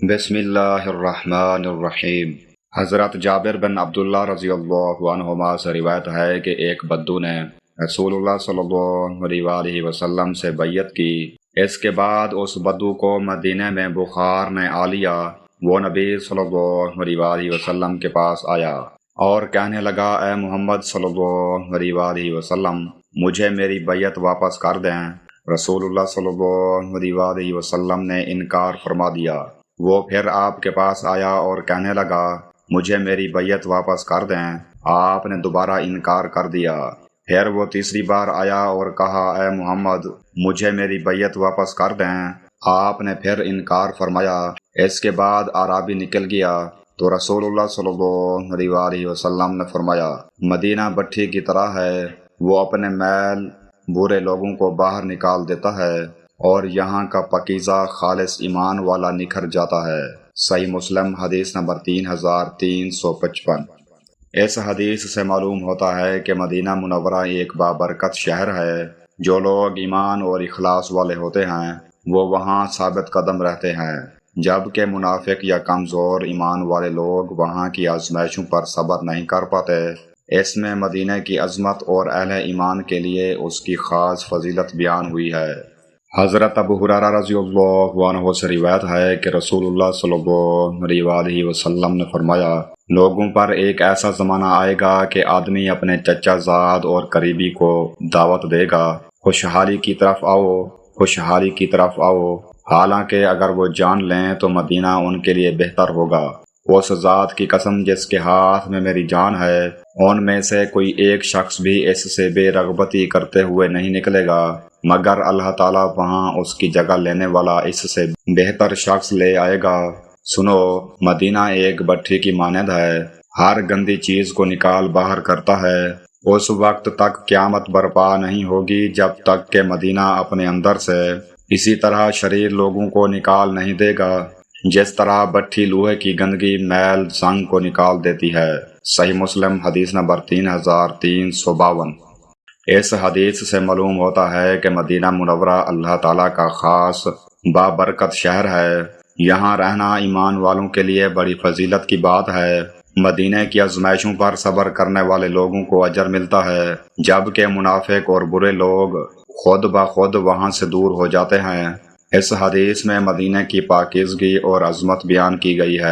بسم اللہ الرحمن الرحیم۔ حضرت جابر بن عبداللہ رضی اللہ عنہما سے روایت ہے کہ ایک بدو نے رسول اللہ صلی اللہ علیہ وسلم سے بیعت کی۔ اس کے بعد اس بدو کو مدینہ میں بخار نے آ لیا۔ وہ نبی صلی اللہ علیہ وسلم کے پاس آیا اور کہنے لگا، اے محمد صلی اللہ علیہ وسلم، مجھے میری بیعت واپس کر دیں۔ رسول اللہ صلی اللہ علیہ وسلم نے انکار فرما دیا۔ وہ پھر آپ کے پاس آیا اور کہنے لگا، مجھے میری بیعت واپس کر دیں۔ آپ نے دوبارہ انکار کر دیا۔ پھر وہ تیسری بار آیا اور کہا، اے محمد، مجھے میری بیعت واپس کر دیں۔ آپ نے پھر انکار فرمایا۔ اس کے بعد اعرابی نکل گیا تو رسول اللہ صلی اللہ علیہ وسلم نے فرمایا، مدینہ بٹھی کی طرح ہے، وہ اپنے میل برے لوگوں کو باہر نکال دیتا ہے اور یہاں کا پاکیزہ خالص ایمان والا نکھر جاتا ہے۔ صحیح مسلم حدیث نمبر 3355۔ اس حدیث سے معلوم ہوتا ہے کہ مدینہ منورہ ایک بابرکت شہر ہے۔ جو لوگ ایمان اور اخلاص والے ہوتے ہیں وہ وہاں ثابت قدم رہتے ہیں، جبکہ منافق یا کمزور ایمان والے لوگ وہاں کی آزمائشوں پر صبر نہیں کر پاتے۔ اس میں مدینہ کی عظمت اور اہل ایمان کے لیے اس کی خاص فضیلت بیان ہوئی ہے۔ حضرت ابو ہریرہ رضی اللہ عنہ سے روایت ہے کہ رسول اللہ صلی اللہ علیہ وسلم نے فرمایا، لوگوں پر ایک ایسا زمانہ آئے گا کہ آدمی اپنے چچا زاد اور قریبی کو دعوت دے گا، خوشحالی کی طرف آؤ، خوشحالی کی طرف آؤ، حالانکہ اگر وہ جان لیں تو مدینہ ان کے لیے بہتر ہوگا۔ اس ذات کی قسم جس کے ہاتھ میں میری جان ہے، ان میں سے کوئی ایک شخص بھی اس سے بے رغبتی کرتے ہوئے نہیں نکلے گا مگر اللہ تعالیٰ وہاں اس کی جگہ لینے والا اس سے بہتر شخص لے آئے گا۔ سنو، مدینہ ایک بٹھی کی مانند ہے، ہر گندی چیز کو نکال باہر کرتا ہے۔ اس وقت تک قیامت برپا نہیں ہوگی جب تک کہ مدینہ اپنے اندر سے اسی طرح شریر لوگوں کو نکال نہیں دے گا جس طرح بٹھی لوہے کی گندگی میل سنگ کو نکال دیتی ہے۔ صحیح مسلم حدیث نمبر 3352۔ اس حدیث سے معلوم ہوتا ہے کہ مدینہ منورہ اللہ تعالیٰ کا خاص بابرکت شہر ہے۔ یہاں رہنا ایمان والوں کے لیے بڑی فضیلت کی بات ہے۔ مدینہ کی آزمائشوں پر صبر کرنے والے لوگوں کو اجر ملتا ہے، جبکہ منافق اور برے لوگ خود بخود وہاں سے دور ہو جاتے ہیں۔ اس حدیث میں مدینہ کی پاکیزگی اور عظمت بیان کی گئی ہے۔